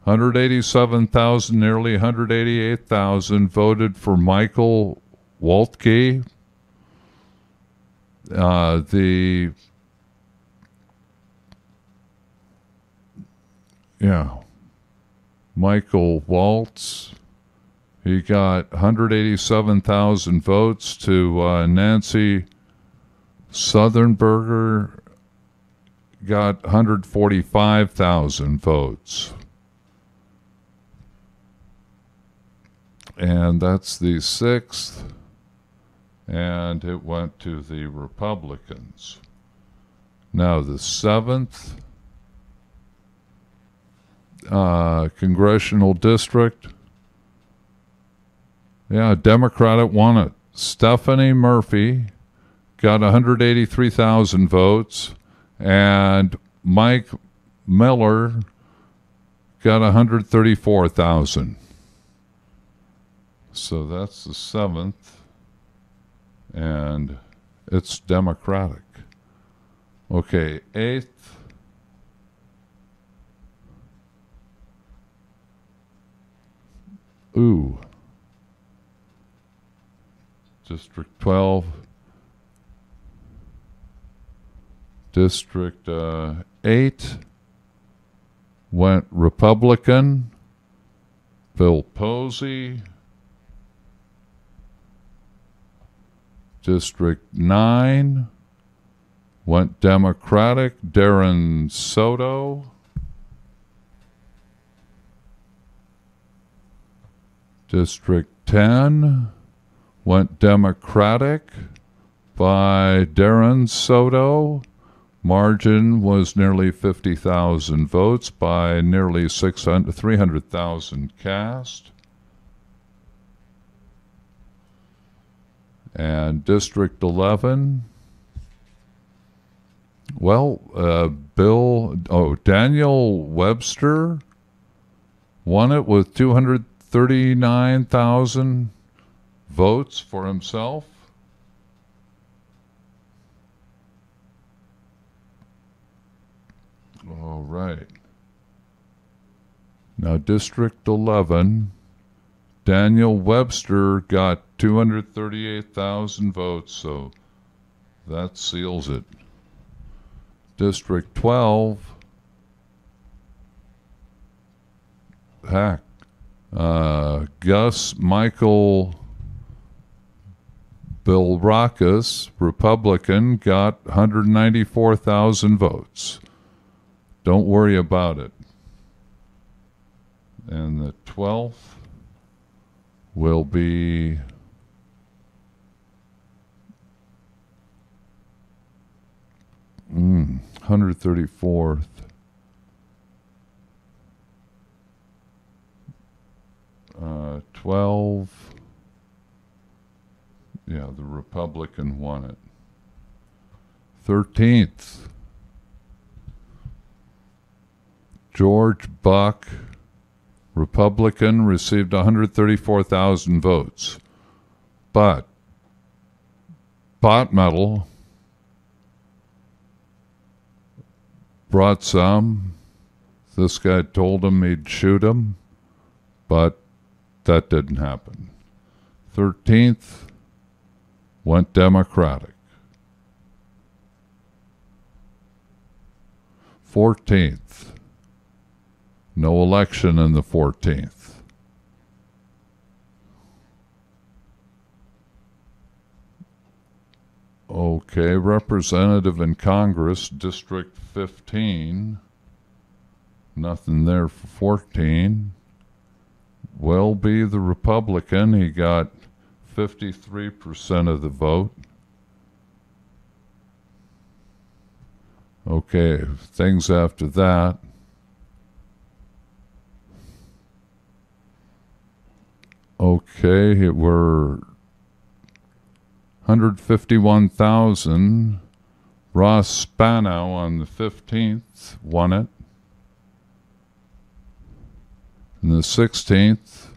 187,000, nearly 188,000 voted for Michael Waltke. Michael Waltz, he got 187,000 votes to Nancy Southernberger got 145,000 votes. And that's the 6th, and it went to the Republicans. Now the 7th congressional district, Democratic won it. Stephanie Murphy got 183,000 votes, and Mike Miller got 134,000. So that's the 7th, and it's Democratic. Okay, 8th. District 12. District 8 went Republican. Bill Posey. District 9 went Democratic. Darren Soto. District 10 went Democratic by Darren Soto. Margin was nearly 50,000 votes by nearly 300,000 cast. And District 11, Daniel Webster won it with 239,000 votes for himself. All right. Now, District 11, Daniel Webster got 238,000 votes, so that seals it. District 12, Gus Michael Bill Rackus, Republican, got 194,000 votes. Don't worry about it. And the 12th will be 134th. Uh, 12. Yeah, the Republican won it. 13th. George Buck, Republican, received 134,000 votes. But Pot Metal brought some. This guy told him he'd shoot him, but that didn't happen. 13th went Democratic. 14th, no election in the 14th. Okay, representative in Congress, District 15. Nothing there for 14. Will be the Republican. He got 53% of the vote. Okay, things after that. Okay, we're 151,000. Ross Spanow on the 15th won it. And the 16th,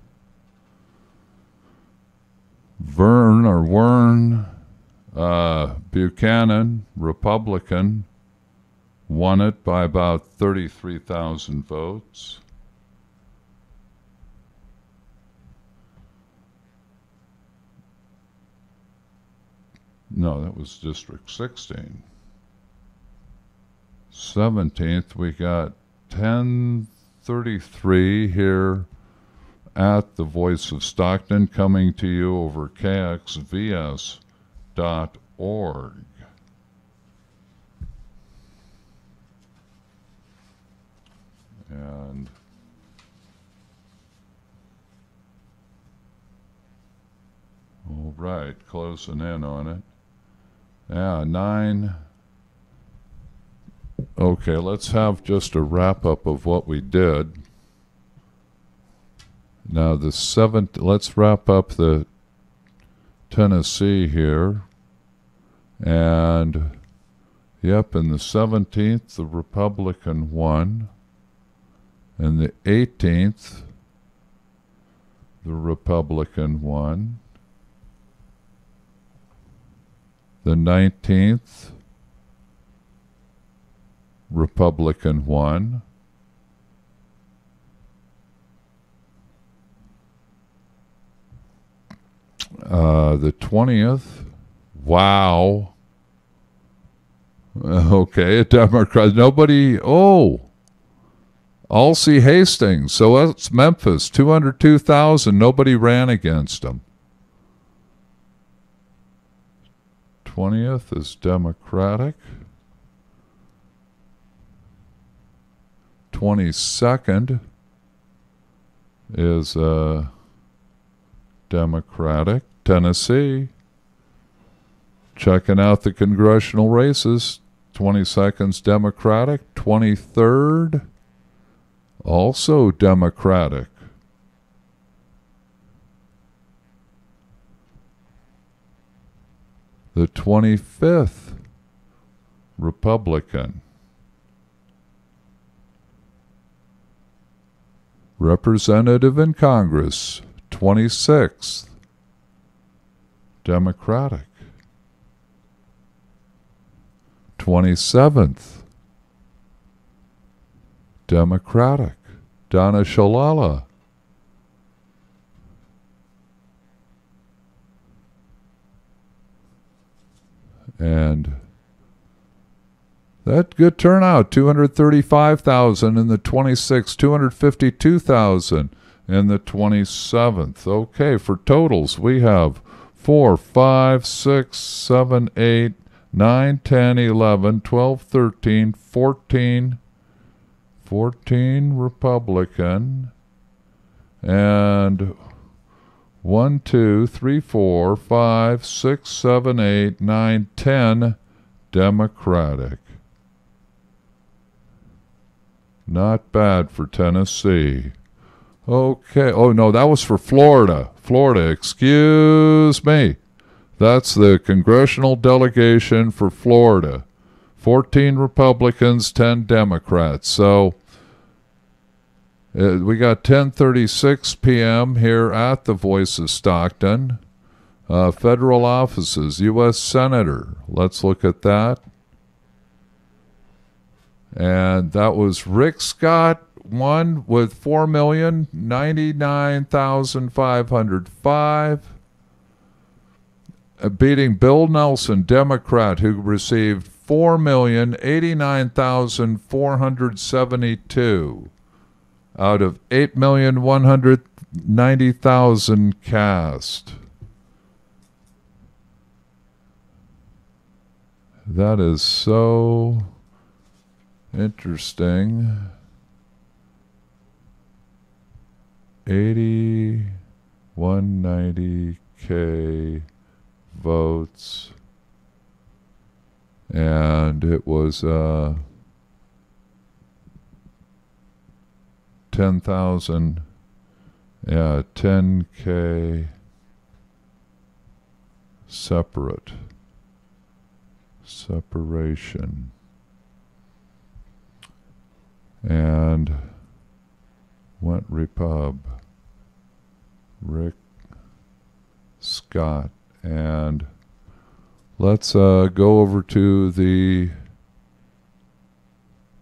Vern Buchanan, Republican, won it by about 33,000 votes. No, that was District 16. 17th, we got 1033 here at the Voice of Stockton, coming to you over KXVS.org. And all right, closing in on it. Yeah, 9. Okay, let's have just a wrap-up of what we did. Now the 7th, let's wrap up the Tennessee here. And, yep, in the 17th, the Republican won. And the 18th, the Republican won. The 19th, Republican won. The 20th, wow. Okay, a Democrat. Nobody, Alcee Hastings. So that's Memphis, 202,000. Nobody ran against him. 20th is Democratic. 22nd is Democratic. Tennessee. Checking out the congressional races. 22nd's Democratic. 23rd, also Democratic. The 25th, Republican. Representative in Congress, 26th, Democratic. 27th, Democratic. Donna Shalala. And that good turnout, 235,000 in the 26th, 252,000 in the 27th. Okay, for totals, we have 4, 5, 6, 7, 8, 9, 10, 11, 12, 13, 14, 14 Republican, and 1, 2, 3, 4, 5, 6, 7, 8, 9, 10 Democratic. Not bad for Tennessee. Okay. Oh, no, that was for Florida. Florida, excuse me. That's the congressional delegation for Florida. 14 Republicans, 10 Democrats. So we got 10:36 p.m. here at the Voice of Stockton. Federal offices, U.S. Senator. Let's look at that. And that was Rick Scott won with 4,099,505, beating Bill Nelson, Democrat, who received 4,089,472 out of 8,190,000 cast. That is so interesting. 190K votes, and it was 10,000, yeah, 10K separation, and went Repub. Rick Scott. And let's go over to the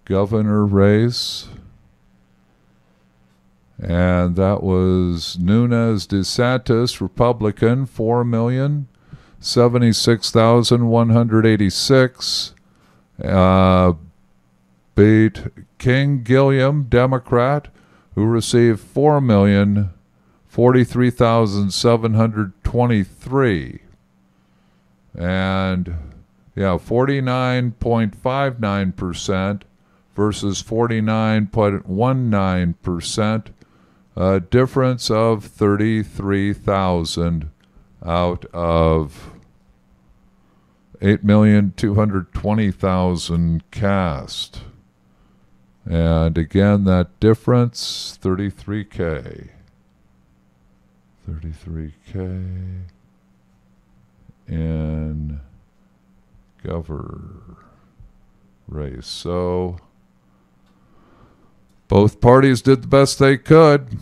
governor race. And that was Nunes DeSantis, Republican, 4,076,186. Beat King Gilliam, Democrat, who received 4,043,723. And, yeah, 49.59% versus 49.19%. A difference of 33,000 out of 8,220,000 cast. And again, that difference, 33K. 33K in governor race. So both parties did the best they could.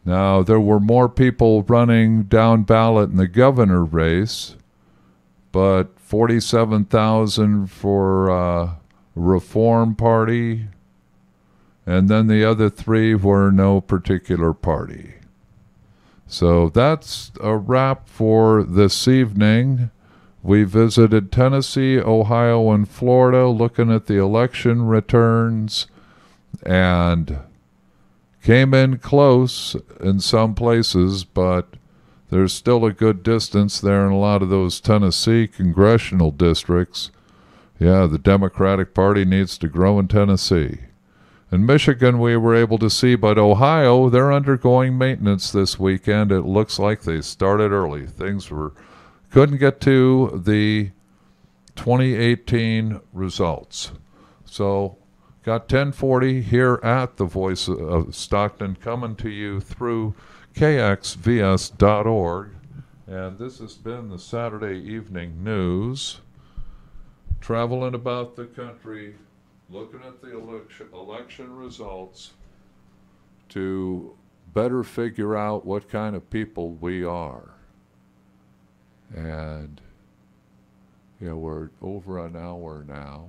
Now, there were more people running down ballot in the governor race, but 47,000 for Reform Party, and then the other three were no particular party. So that's a wrap for this evening. We visited Tennessee, Ohio, and Florida, looking at the election returns, and came in close in some places, but there's still a good distance there in a lot of those Tennessee congressional districts. Yeah, the Democratic Party needs to grow in Tennessee. In Michigan, we were able to see, but Ohio, they're undergoing maintenance this weekend. It looks like they started early. Couldn't get to the 2018 results. So, got 1040 here at the Voice of Stockton, coming to you through KXVS.org. And this has been the Saturday Evening News. Traveling about the country, looking at the election results to better figure out what kind of people we are. And, yeah, we're over an hour now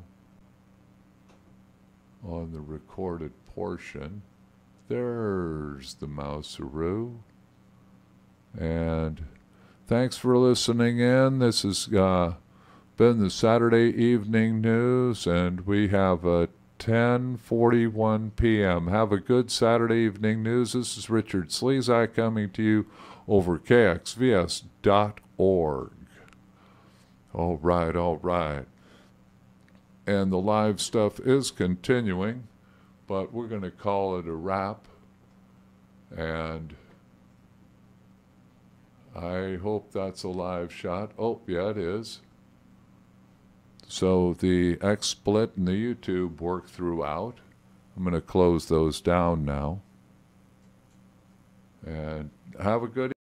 on the recorded portion. There's the Mouseroo. And thanks for listening in. This has been the Saturday Evening News, and we have a 10:41 p.m. Have a good Saturday Evening News. This is Richard Slezak coming to you over KXVS.org. All right, all right. And the live stuff is continuing, but we're going to call it a wrap. And I hope that's a live shot. Oh, yeah, it is. So the XSplit and the YouTube work throughout. I'm going to close those down now. And have a good